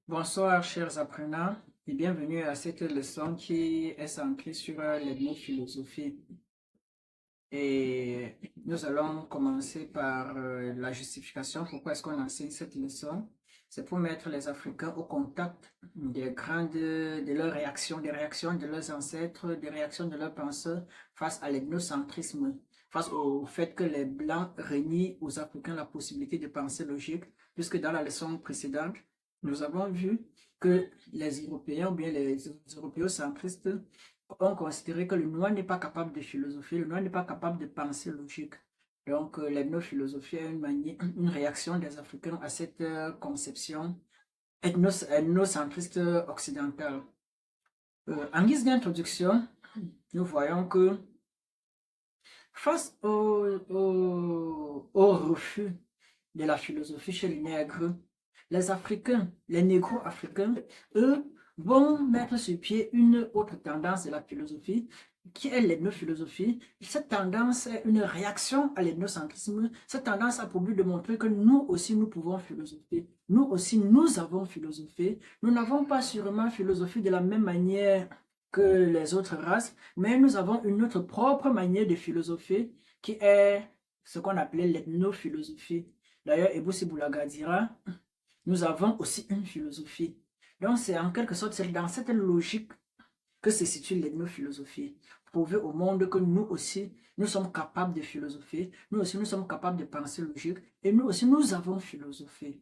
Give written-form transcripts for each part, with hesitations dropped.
Bonsoir, chers apprenants, et bienvenue à cette leçon qui est centrée sur l'ethnophilosophie. Et nous allons commencer par la justification. Pourquoi est-ce qu'on enseigne cette leçon? C'est pour mettre les Africains au contact de leurs réactions, des réactions de leurs ancêtres, des réactions de leurs penseurs face à l'ethnocentrisme, face au fait que les Blancs renient aux Africains la possibilité de penser logique, puisque dans la leçon précédente, nous avons vu que les Européens ou bien les européocentristes ont considéré que le noir n'est pas capable de philosopher, le noir n'est pas capable de penser logique. Donc, l'ethnophilosophie est une réaction des Africains à cette conception ethnocentriste occidentale. En guise d'introduction, nous voyons que face au refus de la philosophie chez les nègres, les Africains, les négro-africains, eux, vont mettre sur pied une autre tendance de la philosophie, qui est l'ethnophilosophie. Cette tendance est une réaction à l'ethnocentrisme. Cette tendance a pour but de montrer que nous aussi, nous pouvons philosopher. Nous aussi, nous avons philosophé. Nous n'avons pas sûrement philosophé de la même manière que les autres races, mais nous avons une autre propre manière de philosopher qui est ce qu'on appelait l'ethnophilosophie. D'ailleurs, Ebousi Boulaga dira, nous avons aussi une philosophie. Donc, c'est en quelque sorte dans cette logique que se situe l'ethnophilosophie. Prouver au monde que nous aussi, nous sommes capables de philosopher, nous aussi, nous sommes capables de penser logique, et nous aussi, nous avons philosophé.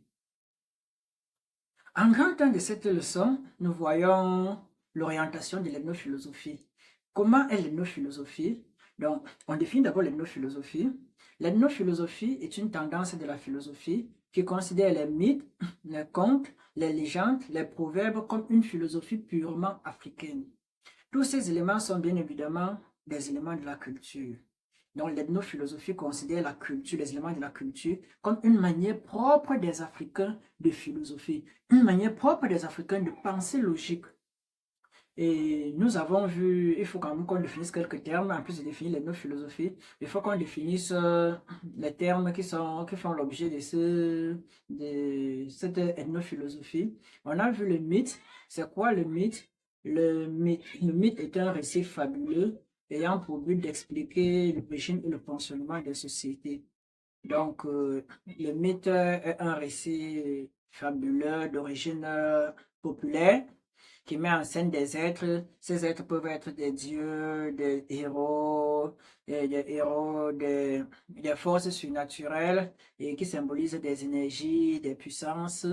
En grand temps de cette leçon, nous voyons l'orientation de l'ethnophilosophie. Comment est l'ethnophilosophie? Donc, on définit d'abord l'ethnophilosophie. L'ethnophilosophie est une tendance de la philosophie qui considère les mythes, les contes, les légendes, les proverbes comme une philosophie purement africaine. Tous ces éléments sont bien évidemment des éléments de la culture. Donc l'ethnophilosophie considère la culture, les éléments de la culture, comme une manière propre des Africains de philosophie, une manière propre des Africains de penser logique. Et nous avons vu, il faut quand même qu'on définisse quelques termes, en plus de définir l'ethnophilosophie, il faut qu'on définisse les termes qui font l'objet de cette ethnophilosophie. On a vu le mythe. C'est quoi le mythe? Le mythe est un récit fabuleux ayant pour but d'expliquer l'origine et le fonctionnement des sociétés. Donc, le mythe est un récit fabuleux d'origine populaire qui met en scène des êtres. Ces êtres peuvent être des dieux, des forces surnaturelles et qui symbolisent des énergies, des puissances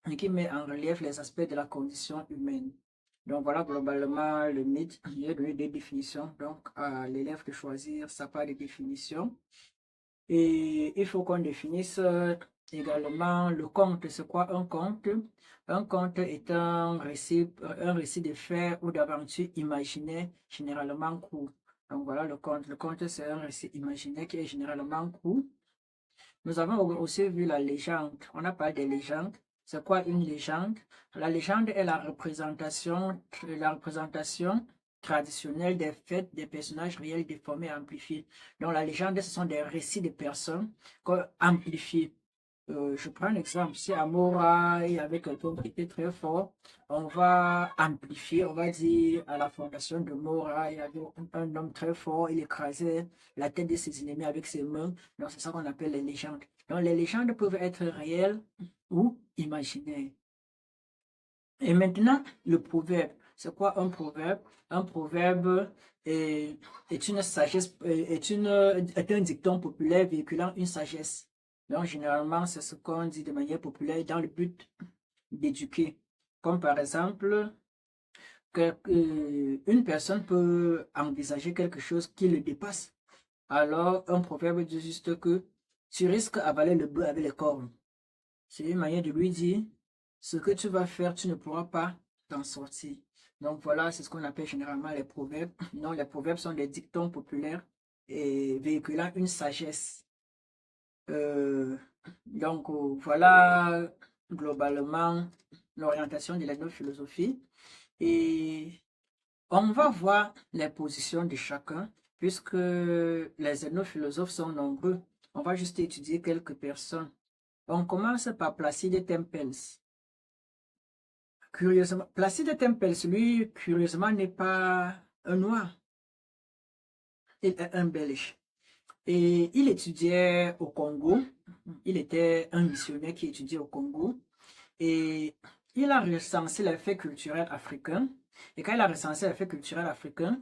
et qui met en relief les aspects de la condition humaine. Donc voilà globalement le mythe. J'ai donné des définitions, donc à l'élève de choisir sa part de définition. Et il faut qu'on définisse également le conte. C'est quoi un conte? Un conte est un récit de faits ou d'aventures imaginaires, généralement court. Donc voilà le conte. Le conte, c'est un récit imaginaire qui est généralement court. Nous avons aussi vu la légende. On a parlé des légendes. C'est quoi une légende? La légende est la représentation traditionnelle des faits des personnages réels déformés et amplifiés. Donc la légende, ce sont des récits de personnes amplifiés. Je prends un exemple. Si Amora il y avait quelqu'un qui était très fort, on va amplifier, on va dire à la fondation de Mora, il y avait un homme très fort, il écrasait la tête de ses ennemis avec ses mains. Donc c'est ça qu'on appelle les légendes. Donc les légendes peuvent être réelles ou imaginaires. Et maintenant, le proverbe. C'est quoi un proverbe? Un proverbe est une sagesse, est un dicton populaire véhiculant une sagesse. Donc, généralement, c'est ce qu'on dit de manière populaire dans le but d'éduquer. Comme par exemple, une personne peut envisager quelque chose qui le dépasse. Alors, un proverbe dit juste que tu risques d'avaler le bœuf avec les cornes. C'est une manière de lui dire, ce que tu vas faire, tu ne pourras pas t'en sortir. Donc voilà, c'est ce qu'on appelle généralement les proverbes. Non, les proverbes sont des dictons populaires et véhiculant une sagesse. Euh, voilà globalement l'orientation de la philosophie. Et on va voir les positions de chacun, puisque les ethnophilosophes sont nombreux. On va juste étudier quelques personnes. On commence par Placide Tempels. Curieusement, Placide Tempels, lui, curieusement, n'est pas un noir, il est un Belge. Et il étudiait au Congo, il était un missionnaire qui étudiait au Congo, et il a recensé les faits culturels africains. Et quand il a recensé les faits culturels africains,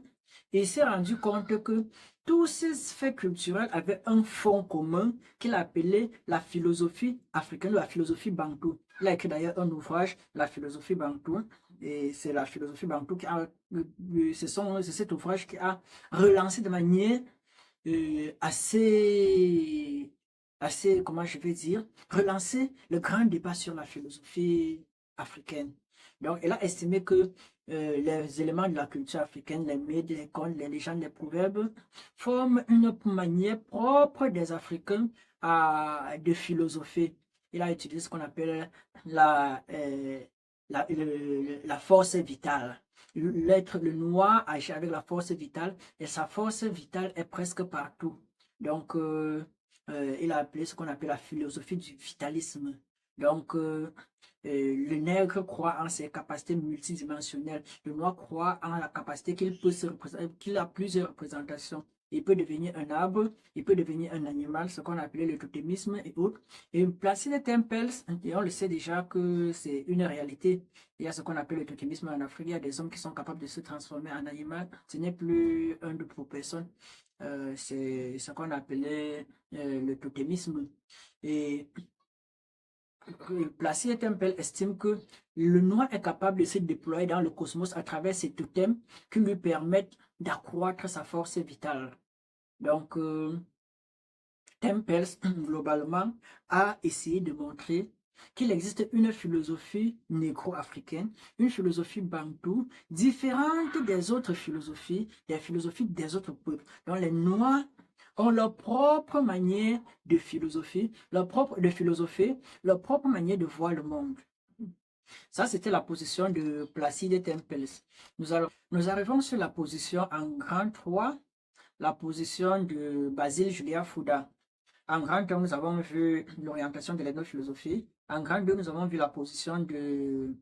il s'est rendu compte que tous ces faits culturels avaient un fond commun qu'il appelait la philosophie africaine, la philosophie bantou. Il a écrit d'ailleurs un ouvrage, La philosophie bantou, et c'est la philosophie bantou qui a, c'est cet ouvrage qui a relancé de manière assez, comment je vais dire, relancer le grand débat sur la philosophie africaine. Donc, elle a estimé que les éléments de la culture africaine, les mythes, les contes, les légendes, les proverbes, forment une manière propre des Africains de philosopher. Il a utilisé ce qu'on appelle la, euh, la force vitale. L'être, le noir agit avec la force vitale et sa force vitale est presque partout. Donc, il a appelé ce qu'on appelle la philosophie du vitalisme. Donc, le nègre croit en ses capacités multidimensionnelles. Le noir croit en la capacité qu'il a plusieurs représentations. Il peut devenir un arbre, il peut devenir un animal, ce qu'on appelait le totémisme et autres. Et Placide Tempels, et on le sait déjà que c'est une réalité. Il y a ce qu'on appelle le totémisme en Afrique. Il y a des hommes qui sont capables de se transformer en animal. Ce n'est plus un de pour personne. C'est ce qu'on appelait le totémisme. Et Placide Tempel estime que le noir est capable de se déployer dans le cosmos à travers ses totems qui lui permettent d'accroître sa force vitale. Donc, Tempels, globalement, a essayé de montrer qu'il existe une philosophie négro-africaine, une philosophie bantou, différente des autres philosophies, des philosophies des autres peuples. Donc, les Noirs ont leur propre manière de philosophie, leur propre manière de voir le monde. Ça, c'était la position de Placide Tempels. Nous arrivons sur la position en grand 3, la position de Basile Julia Fouda. En grand 1, nous avons vu l'orientation de l'ethnophilosophie. En grand 2, nous avons vu la position de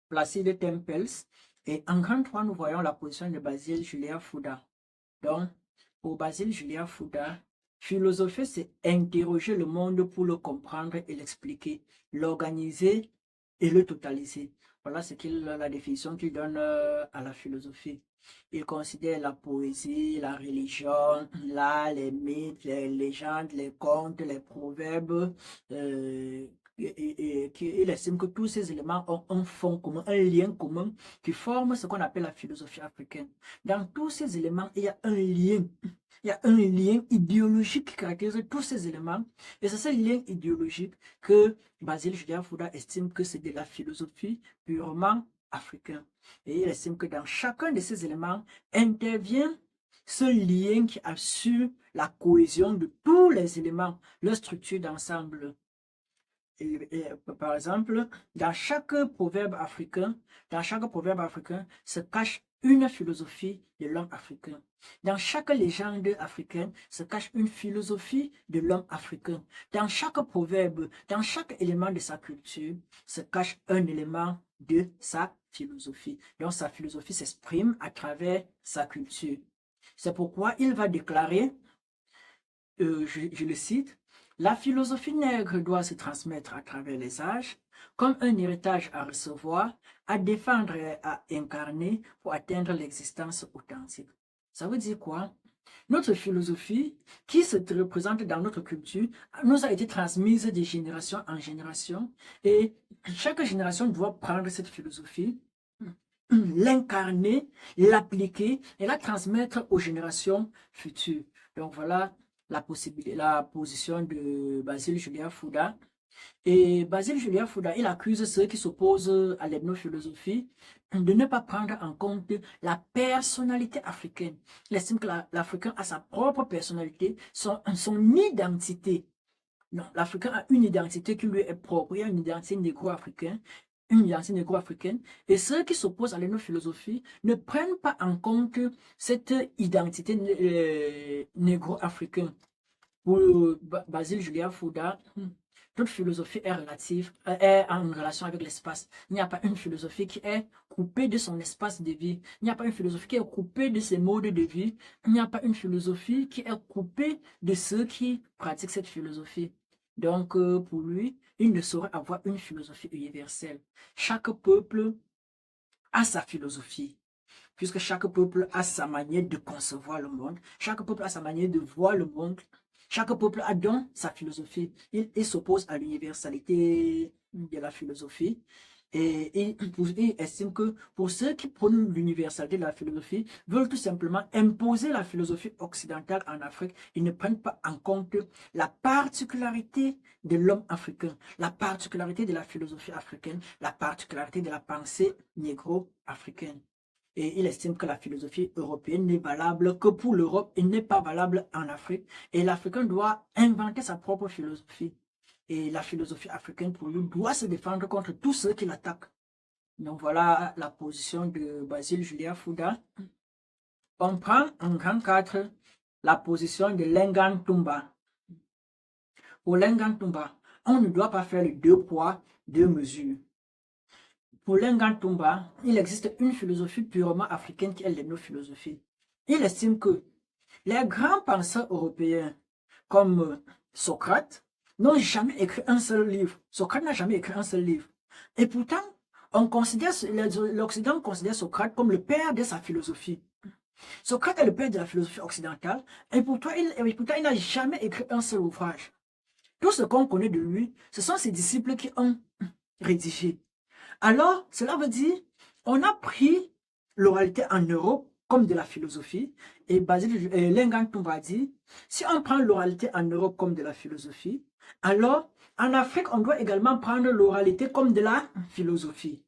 Placide Tempels. Et en grand 3, nous voyons la position de Basile Julia Fouda. Donc, pour Basile Julia Fouda, philosopher, c'est interroger le monde pour le comprendre et l'expliquer, l'organiser et le totaliser. Voilà la définition qu'il donne à la philosophie. Il considère la poésie, la religion, l'art, les mythes, les légendes, les contes, les proverbes. Il estime que tous ces éléments ont un fond commun, un lien commun qui forme ce qu'on appelle la philosophie africaine. Dans tous ces éléments, il y a un lien. Il y a un lien idéologique qui caractérise tous ces éléments. Et c'est ce lien idéologique que Basile Julia Fouda estime que c'est de la philosophie purement africaine. Et il estime que dans chacun de ces éléments intervient ce lien qui assure la cohésion de tous les éléments, leur structure d'ensemble. Par exemple, dans chaque proverbe africain se cache une philosophie de l'homme africain. Dans chaque légende africaine se cache une philosophie de l'homme africain. Dans chaque proverbe, dans chaque élément de sa culture, se cache un élément de sa philosophie. Donc sa philosophie s'exprime à travers sa culture. C'est pourquoi il va déclarer, je le cite, la philosophie nègre doit se transmettre à travers les âges, comme un héritage à recevoir, à défendre et à incarner pour atteindre l'existence authentique. Ça veut dire quoi? Notre philosophie, qui se représente dans notre culture, nous a été transmise de génération en génération et chaque génération doit prendre cette philosophie, l'incarner, l'appliquer et la transmettre aux générations futures. Donc voilà la position de Basile Julia Fouda. Et Basile Julia Fouda, il accuse ceux qui s'opposent à l'ethnophilosophie de ne pas prendre en compte la personnalité africaine. Il estime que l'Africain a sa propre personnalité, son identité. Non, l'Africain a une identité qui lui est propre. Il y a une identité négro-africaine, et ceux qui s'opposent à l'ethnophilosophie ne prennent pas en compte cette identité négro-africaine. Pour Basile Julia Fouda, toute philosophie est relative, est en relation avec l'espace. Il n'y a pas une philosophie qui est coupée de son espace de vie. Il n'y a pas une philosophie qui est coupée de ses modes de vie. Il n'y a pas une philosophie qui est coupée de ceux qui pratiquent cette philosophie. Donc, pour lui, il ne saurait avoir une philosophie universelle. Chaque peuple a sa philosophie, puisque chaque peuple a sa manière de concevoir le monde, chaque peuple a sa manière de voir le monde, chaque peuple a donc sa philosophie. Il s'oppose à l'universalité de la philosophie. Et il estime que pour ceux qui prônent l'universalité de la philosophie, veulent tout simplement imposer la philosophie occidentale en Afrique. Ils ne prennent pas en compte la particularité de l'homme africain, la particularité de la philosophie africaine, la particularité de la pensée négro-africaine. Et il estime que la philosophie européenne n'est valable que pour l'Europe et n'est pas valable en Afrique. Et l'Africain doit inventer sa propre philosophie. Et la philosophie africaine, pour lui, doit se défendre contre tous ceux qui l'attaquent. Donc voilà la position de Basile Julia Fouda. On prend en grand 4 la position de Lengan Tumba. Pour Lengan Tumba, on ne doit pas faire les 2 poids, 2 mesures. Pour Lengan Tumba, il existe une philosophie purement africaine qui est l'ethnophilosophie. Il estime que les grands penseurs européens, comme Socrate, n'ont jamais écrit un seul livre. Socrate n'a jamais écrit un seul livre. Et pourtant, l'Occident considère Socrate comme le père de sa philosophie. Socrate est le père de la philosophie occidentale, et pourtant il n'a jamais écrit un seul ouvrage. Tout ce qu'on connaît de lui, ce sont ses disciples qui ont rédigé. Alors, cela veut dire, on a pris l'oralité en Europe comme de la philosophie, et Lengan Tumba dit, si on prend l'oralité en Europe comme de la philosophie, alors en Afrique, on doit également prendre l'oralité comme de la philosophie.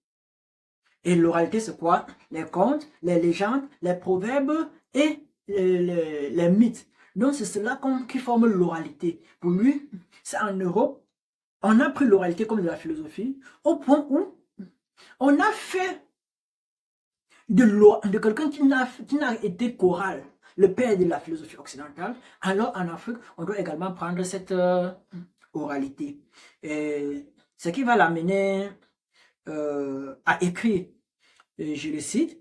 Et l'oralité, c'est quoi? Les contes, les légendes, les proverbes et les mythes. Donc, c'est cela qui forme l'oralité. Pour lui, c'est en Europe, on a pris l'oralité comme de la philosophie, au point où on a fait de quelqu'un qui n'a été choral, le père de la philosophie occidentale. Alors en Afrique, on doit également prendre cette oralité. Et ce qui va l'amener à écrire, je le cite,